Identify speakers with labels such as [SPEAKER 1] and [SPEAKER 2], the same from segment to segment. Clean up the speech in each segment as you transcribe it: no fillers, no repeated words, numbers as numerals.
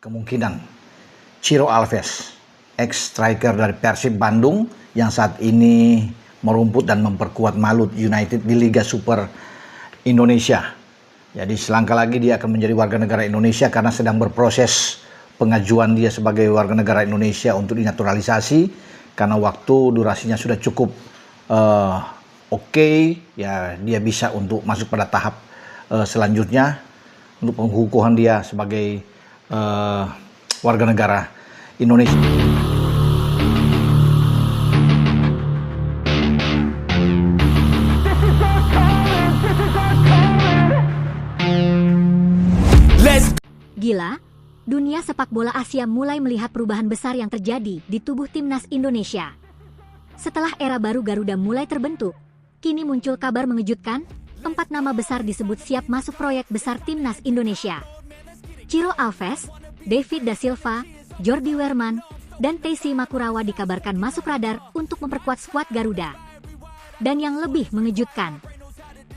[SPEAKER 1] kemungkinan Ciro Alves, ex-striker dari Persib Bandung yang saat ini merumput dan memperkuat Malut United di Liga Super Indonesia. Jadi selangkah lagi dia akan menjadi warga negara Indonesia karena sedang berproses pengajuan dia sebagai warga negara Indonesia untuk dinaturalisasi karena waktu durasinya sudah cukup oke, ya dia bisa untuk masuk pada tahap selanjutnya untuk pengukuhan dia sebagai warga negara Indonesia.
[SPEAKER 2] Gila, dunia sepak bola Asia mulai melihat perubahan besar yang terjadi di tubuh timnas Indonesia. Setelah era baru Garuda mulai terbentuk, kini muncul kabar mengejutkan, 4 nama besar disebut siap masuk proyek besar timnas Indonesia. Ciro Alves, David da Silva, Jordi Weerman, dan Tessy Makurawa dikabarkan masuk radar untuk memperkuat skuad Garuda. Dan yang lebih mengejutkan,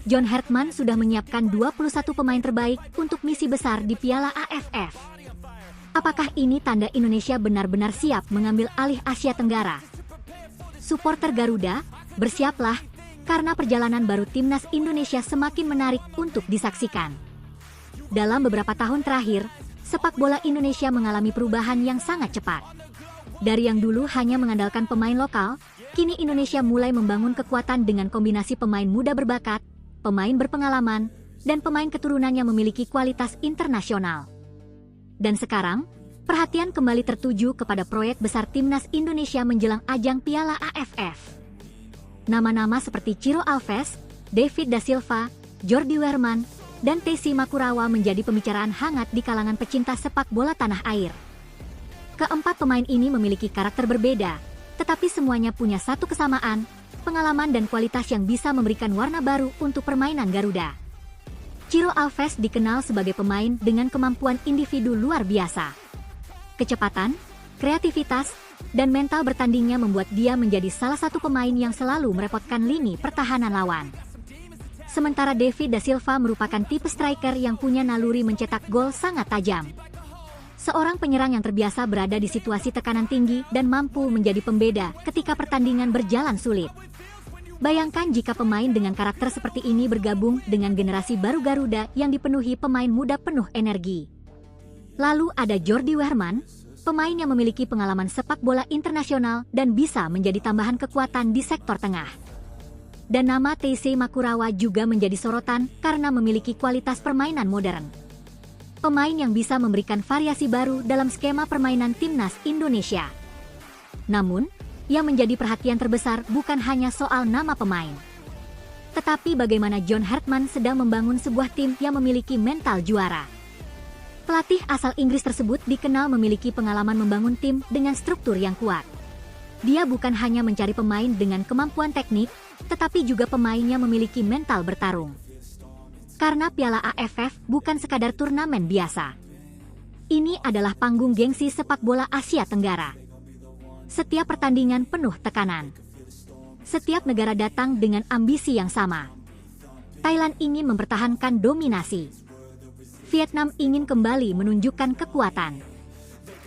[SPEAKER 2] John Hartman sudah menyiapkan 21 pemain terbaik untuk misi besar di Piala AFF. Apakah ini tanda Indonesia benar-benar siap mengambil alih Asia Tenggara? Supporter Garuda, bersiaplah, karena perjalanan baru timnas Indonesia semakin menarik untuk disaksikan. Dalam beberapa tahun terakhir, sepak bola Indonesia mengalami perubahan yang sangat cepat. Dari yang dulu hanya mengandalkan pemain lokal, kini Indonesia mulai membangun kekuatan dengan kombinasi pemain muda berbakat, pemain berpengalaman, dan pemain keturunan yang memiliki kualitas internasional. Dan sekarang, perhatian kembali tertuju kepada proyek besar timnas Indonesia menjelang ajang Piala AFF. Nama-nama seperti Ciro Alves, David da Silva, Jordi Weerman, dan Tessy Makurawa menjadi pembicaraan hangat di kalangan pecinta sepak bola tanah air. Keempat pemain ini memiliki karakter berbeda, tetapi semuanya punya satu kesamaan, pengalaman dan kualitas yang bisa memberikan warna baru untuk permainan Garuda. Ciro Alves dikenal sebagai pemain dengan kemampuan individu luar biasa. Kecepatan, kreativitas, dan mental bertandingnya membuat dia menjadi salah satu pemain yang selalu merepotkan lini pertahanan lawan. Sementara David da Silva merupakan tipe striker yang punya naluri mencetak gol sangat tajam. Seorang penyerang yang terbiasa berada di situasi tekanan tinggi dan mampu menjadi pembeda ketika pertandingan berjalan sulit. Bayangkan jika pemain dengan karakter seperti ini bergabung dengan generasi baru Garuda yang dipenuhi pemain muda penuh energi. Lalu ada Jordi Weerman, pemain yang memiliki pengalaman sepak bola internasional dan bisa menjadi tambahan kekuatan di sektor tengah. Dan nama Tessy Makurawa juga menjadi sorotan karena memiliki kualitas permainan modern. Pemain yang bisa memberikan variasi baru dalam skema permainan timnas Indonesia. Namun, yang menjadi perhatian terbesar bukan hanya soal nama pemain, tetapi bagaimana John Hartman sedang membangun sebuah tim yang memiliki mental juara. Pelatih asal Inggris tersebut dikenal memiliki pengalaman membangun tim dengan struktur yang kuat. Dia bukan hanya mencari pemain dengan kemampuan teknik, tetapi juga pemain yang memiliki mental bertarung. Karena Piala AFF bukan sekadar turnamen biasa. Ini adalah panggung gengsi sepak bola Asia Tenggara. Setiap pertandingan penuh tekanan. Setiap negara datang dengan ambisi yang sama. Thailand ingin mempertahankan dominasi. Vietnam ingin kembali menunjukkan kekuatan.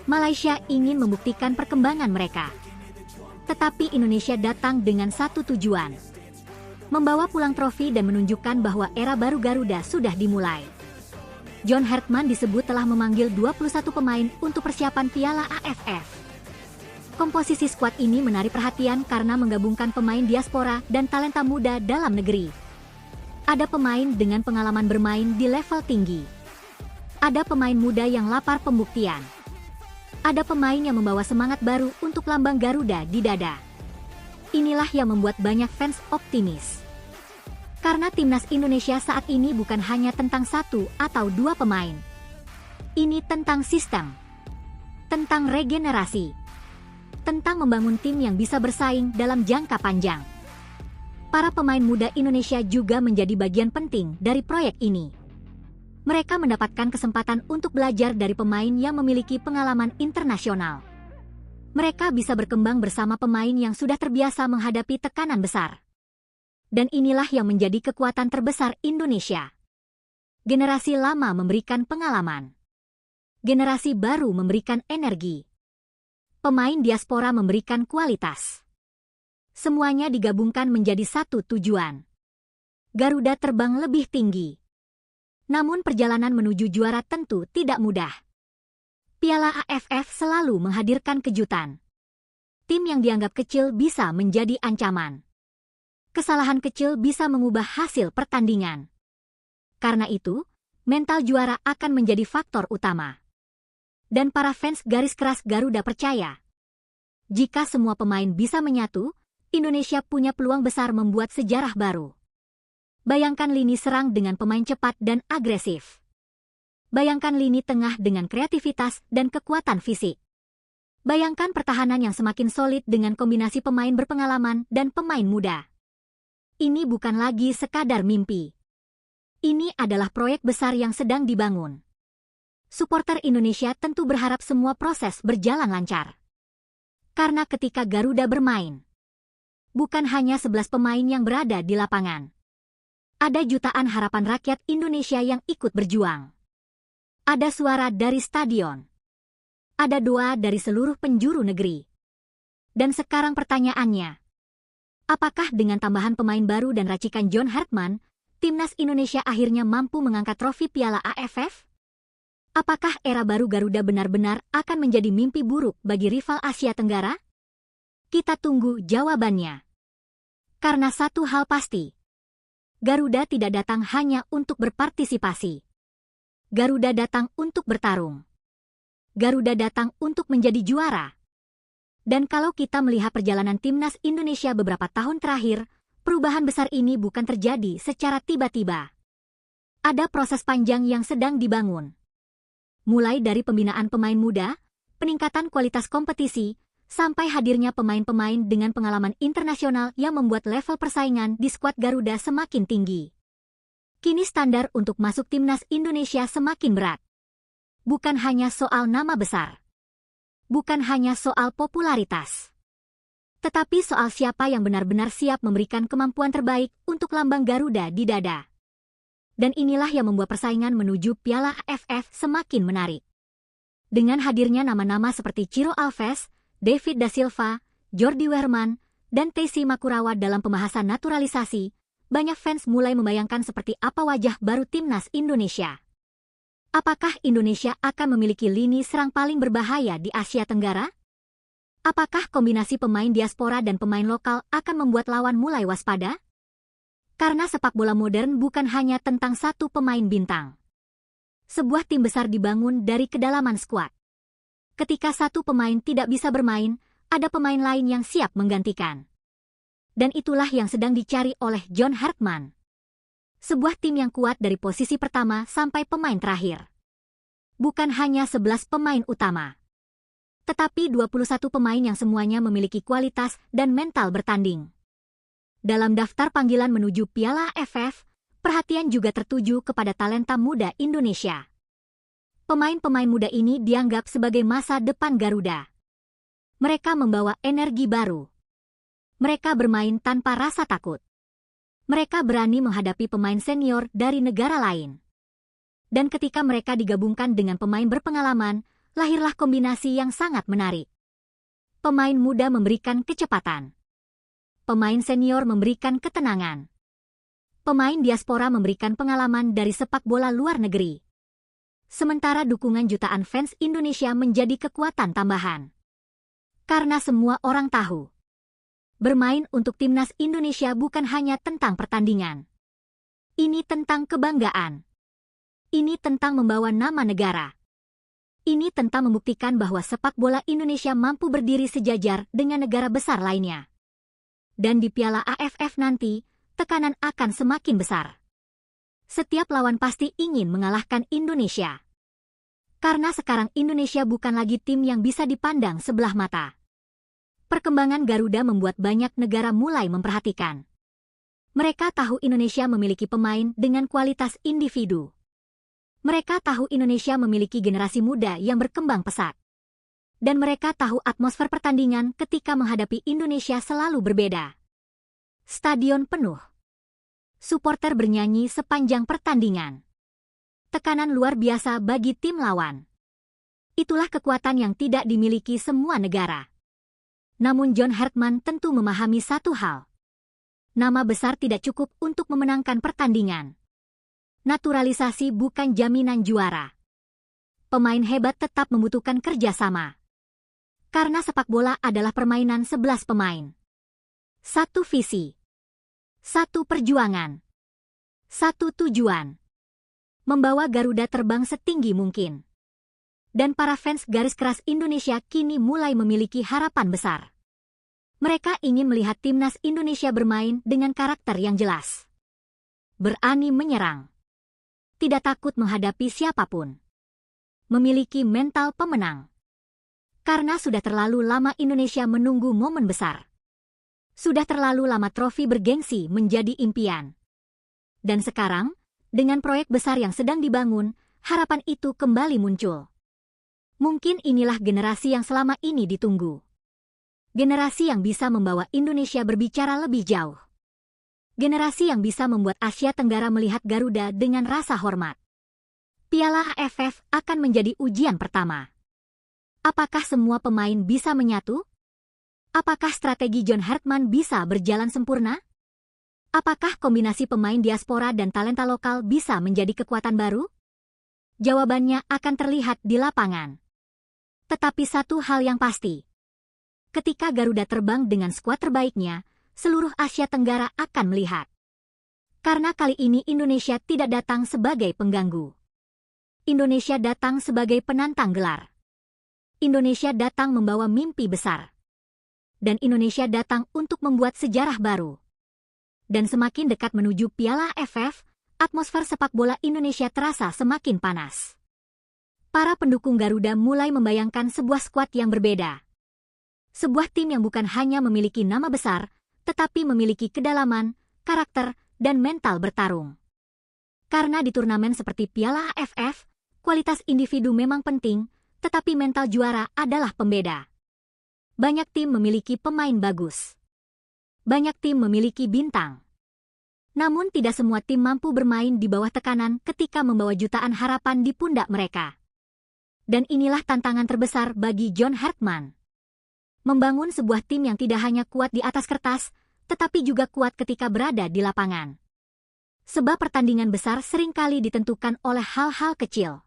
[SPEAKER 2] Malaysia ingin membuktikan perkembangan mereka. Tetapi Indonesia datang dengan satu tujuan: membawa pulang trofi dan menunjukkan bahwa era baru Garuda sudah dimulai. John Hartman disebut telah memanggil 21 pemain untuk persiapan Piala AFF. Komposisi skuad ini menarik perhatian karena menggabungkan pemain diaspora dan talenta muda dalam negeri. Ada pemain dengan pengalaman bermain di level tinggi. Ada pemain muda yang lapar pembuktian. Ada pemain yang membawa semangat baru untuk lambang Garuda di dada. Inilah yang membuat banyak fans optimis. Karena timnas Indonesia saat ini bukan hanya tentang 1 atau 2 pemain. Ini tentang sistem, tentang regenerasi, tentang membangun tim yang bisa bersaing dalam jangka panjang. Para pemain muda Indonesia juga menjadi bagian penting dari proyek ini. Mereka mendapatkan kesempatan untuk belajar dari pemain yang memiliki pengalaman internasional. Mereka bisa berkembang bersama pemain yang sudah terbiasa menghadapi tekanan besar. Dan inilah yang menjadi kekuatan terbesar Indonesia. Generasi lama memberikan pengalaman. Generasi baru memberikan energi. Pemain diaspora memberikan kualitas. Semuanya digabungkan menjadi satu tujuan. Garuda terbang lebih tinggi. Namun perjalanan menuju juara tentu tidak mudah. Piala AFF selalu menghadirkan kejutan. Tim yang dianggap kecil bisa menjadi ancaman. Kesalahan kecil bisa mengubah hasil pertandingan. Karena itu, mental juara akan menjadi faktor utama. Dan para fans garis keras Garuda percaya, jika semua pemain bisa menyatu, Indonesia punya peluang besar membuat sejarah baru. Bayangkan lini serang dengan pemain cepat dan agresif. Bayangkan lini tengah dengan kreativitas dan kekuatan fisik. Bayangkan pertahanan yang semakin solid dengan kombinasi pemain berpengalaman dan pemain muda. Ini bukan lagi sekadar mimpi. Ini adalah proyek besar yang sedang dibangun. Supporter Indonesia tentu berharap semua proses berjalan lancar. Karena ketika Garuda bermain, bukan hanya 11 pemain yang berada di lapangan. Ada jutaan harapan rakyat Indonesia yang ikut berjuang. Ada suara dari stadion. Ada doa dari seluruh penjuru negeri. Dan sekarang pertanyaannya, apakah dengan tambahan pemain baru dan racikan John Hartman, Timnas Indonesia akhirnya mampu mengangkat trofi Piala AFF? Apakah era baru Garuda benar-benar akan menjadi mimpi buruk bagi rival Asia Tenggara? Kita tunggu jawabannya. Karena satu hal pasti, Garuda tidak datang hanya untuk berpartisipasi. Garuda datang untuk bertarung. Garuda datang untuk menjadi juara. Dan kalau kita melihat perjalanan Timnas Indonesia beberapa tahun terakhir, perubahan besar ini bukan terjadi secara tiba-tiba. Ada proses panjang yang sedang dibangun. Mulai dari pembinaan pemain muda, peningkatan kualitas kompetisi, sampai hadirnya pemain-pemain dengan pengalaman internasional yang membuat level persaingan di skuad Garuda semakin tinggi. Kini standar untuk masuk Timnas Indonesia semakin berat. Bukan hanya soal nama besar. Bukan hanya soal popularitas. Tetapi soal siapa yang benar-benar siap memberikan kemampuan terbaik untuk lambang Garuda di dada. Dan inilah yang membuat persaingan menuju Piala AFF semakin menarik. Dengan hadirnya nama-nama seperti Ciro Alves, David da Silva, Jordi Wehrman, dan Tessy Makurawa dalam pembahasan naturalisasi, banyak fans mulai membayangkan seperti apa wajah baru Timnas Indonesia. Apakah Indonesia akan memiliki lini serang paling berbahaya di Asia Tenggara? Apakah kombinasi pemain diaspora dan pemain lokal akan membuat lawan mulai waspada? Karena sepak bola modern bukan hanya tentang satu pemain bintang. Sebuah tim besar dibangun dari kedalaman skuad. Ketika satu pemain tidak bisa bermain, ada pemain lain yang siap menggantikan. Dan itulah yang sedang dicari oleh John Hartman. Sebuah tim yang kuat dari posisi pertama sampai pemain terakhir. Bukan hanya 11 pemain utama, tetapi 21 pemain yang semuanya memiliki kualitas dan mental bertanding. Dalam daftar panggilan menuju Piala AFF, perhatian juga tertuju kepada talenta muda Indonesia. Pemain-pemain muda ini dianggap sebagai masa depan Garuda. Mereka membawa energi baru. Mereka bermain tanpa rasa takut. Mereka berani menghadapi pemain senior dari negara lain. Dan ketika mereka digabungkan dengan pemain berpengalaman, lahirlah kombinasi yang sangat menarik. Pemain muda memberikan kecepatan. Pemain senior memberikan ketenangan. Pemain diaspora memberikan pengalaman dari sepak bola luar negeri. Sementara dukungan jutaan fans Indonesia menjadi kekuatan tambahan. Karena semua orang tahu, bermain untuk Timnas Indonesia bukan hanya tentang pertandingan. Ini tentang kebanggaan. Ini tentang membawa nama negara. Ini tentang membuktikan bahwa sepak bola Indonesia mampu berdiri sejajar dengan negara besar lainnya. Dan di Piala AFF nanti, tekanan akan semakin besar. Setiap lawan pasti ingin mengalahkan Indonesia. Karena sekarang Indonesia bukan lagi tim yang bisa dipandang sebelah mata. Perkembangan Garuda membuat banyak negara mulai memperhatikan. Mereka tahu Indonesia memiliki pemain dengan kualitas individu. Mereka tahu Indonesia memiliki generasi muda yang berkembang pesat. Dan mereka tahu atmosfer pertandingan ketika menghadapi Indonesia selalu berbeda. Stadion penuh. Supporter bernyanyi sepanjang pertandingan. Tekanan luar biasa bagi tim lawan. Itulah kekuatan yang tidak dimiliki semua negara. Namun John Hartman tentu memahami satu hal. Nama besar tidak cukup untuk memenangkan pertandingan. Naturalisasi bukan jaminan juara. Pemain hebat tetap membutuhkan kerjasama. Karena sepak bola adalah permainan 11 pemain. Satu visi. Satu perjuangan. Satu tujuan. Membawa Garuda terbang setinggi mungkin. Dan para fans garis keras Indonesia kini mulai memiliki harapan besar. Mereka ingin melihat timnas Indonesia bermain dengan karakter yang jelas. Berani menyerang. Tidak takut menghadapi siapapun. Memiliki mental pemenang. Karena sudah terlalu lama Indonesia menunggu momen besar. Sudah terlalu lama trofi bergengsi menjadi impian. Dan sekarang, dengan proyek besar yang sedang dibangun, harapan itu kembali muncul. Mungkin inilah generasi yang selama ini ditunggu. Generasi yang bisa membawa Indonesia berbicara lebih jauh. Generasi yang bisa membuat Asia Tenggara melihat Garuda dengan rasa hormat. Piala AFF akan menjadi ujian pertama. Apakah semua pemain bisa menyatu? Apakah strategi John Hartman bisa berjalan sempurna? Apakah kombinasi pemain diaspora dan talenta lokal bisa menjadi kekuatan baru? Jawabannya akan terlihat di lapangan. Tetapi satu hal yang pasti. Ketika Garuda terbang dengan skuad terbaiknya, seluruh Asia Tenggara akan melihat. Karena kali ini Indonesia tidak datang sebagai pengganggu. Indonesia datang sebagai penantang gelar. Indonesia datang membawa mimpi besar. Dan Indonesia datang untuk membuat sejarah baru. Dan semakin dekat menuju Piala AFF, atmosfer sepak bola Indonesia terasa semakin panas. Para pendukung Garuda mulai membayangkan sebuah skuad yang berbeda. Sebuah tim yang bukan hanya memiliki nama besar, tetapi memiliki kedalaman, karakter, dan mental bertarung. Karena di turnamen seperti Piala AFF, kualitas individu memang penting, tetapi mental juara adalah pembeda. Banyak tim memiliki pemain bagus. Banyak tim memiliki bintang. Namun tidak semua tim mampu bermain di bawah tekanan ketika membawa jutaan harapan di pundak mereka. Dan inilah tantangan terbesar bagi John Hartman. Membangun sebuah tim yang tidak hanya kuat di atas kertas, tetapi juga kuat ketika berada di lapangan. Sebab pertandingan besar seringkali ditentukan oleh hal-hal kecil.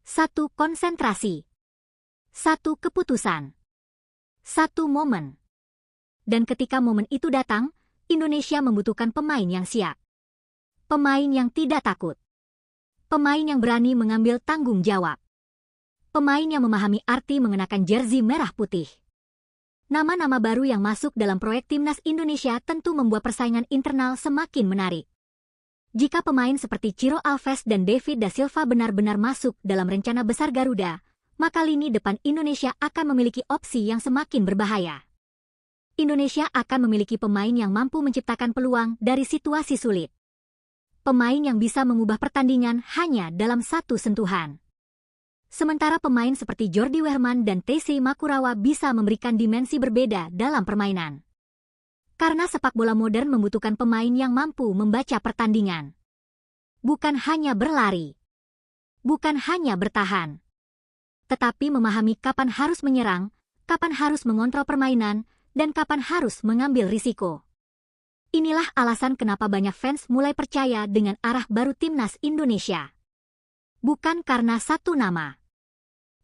[SPEAKER 2] Satu konsentrasi. Satu keputusan. Satu momen. Dan ketika momen itu datang, Indonesia membutuhkan pemain yang siap. Pemain yang tidak takut. Pemain yang berani mengambil tanggung jawab. Pemain yang memahami arti mengenakan jersey merah putih. Nama-nama baru yang masuk dalam proyek Timnas Indonesia tentu membuat persaingan internal semakin menarik. Jika pemain seperti Ciro Alves dan David da Silva benar-benar masuk dalam rencana besar Garuda, maka lini depan Indonesia akan memiliki opsi yang semakin berbahaya. Indonesia akan memiliki pemain yang mampu menciptakan peluang dari situasi sulit. Pemain yang bisa mengubah pertandingan hanya dalam satu sentuhan. Sementara pemain seperti Jordi Wehrman dan Taisei Makurawa bisa memberikan dimensi berbeda dalam permainan. Karena sepak bola modern membutuhkan pemain yang mampu membaca pertandingan. Bukan hanya berlari. Bukan hanya bertahan. Tetapi memahami kapan harus menyerang, kapan harus mengontrol permainan, dan kapan harus mengambil risiko. Inilah alasan kenapa banyak fans mulai percaya dengan arah baru Timnas Indonesia. Bukan karena satu nama.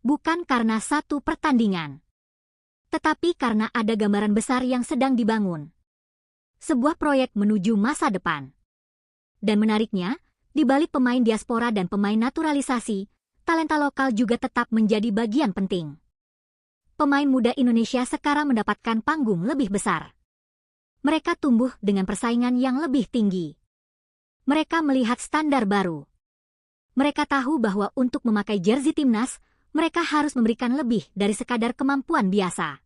[SPEAKER 2] Bukan karena satu pertandingan. Tetapi karena ada gambaran besar yang sedang dibangun. Sebuah proyek menuju masa depan. Dan menariknya, di balik pemain diaspora dan pemain naturalisasi, talenta lokal juga tetap menjadi bagian penting. Pemain muda Indonesia sekarang mendapatkan panggung lebih besar. Mereka tumbuh dengan persaingan yang lebih tinggi. Mereka melihat standar baru. Mereka tahu bahwa untuk memakai jersey timnas, mereka harus memberikan lebih dari sekadar kemampuan biasa.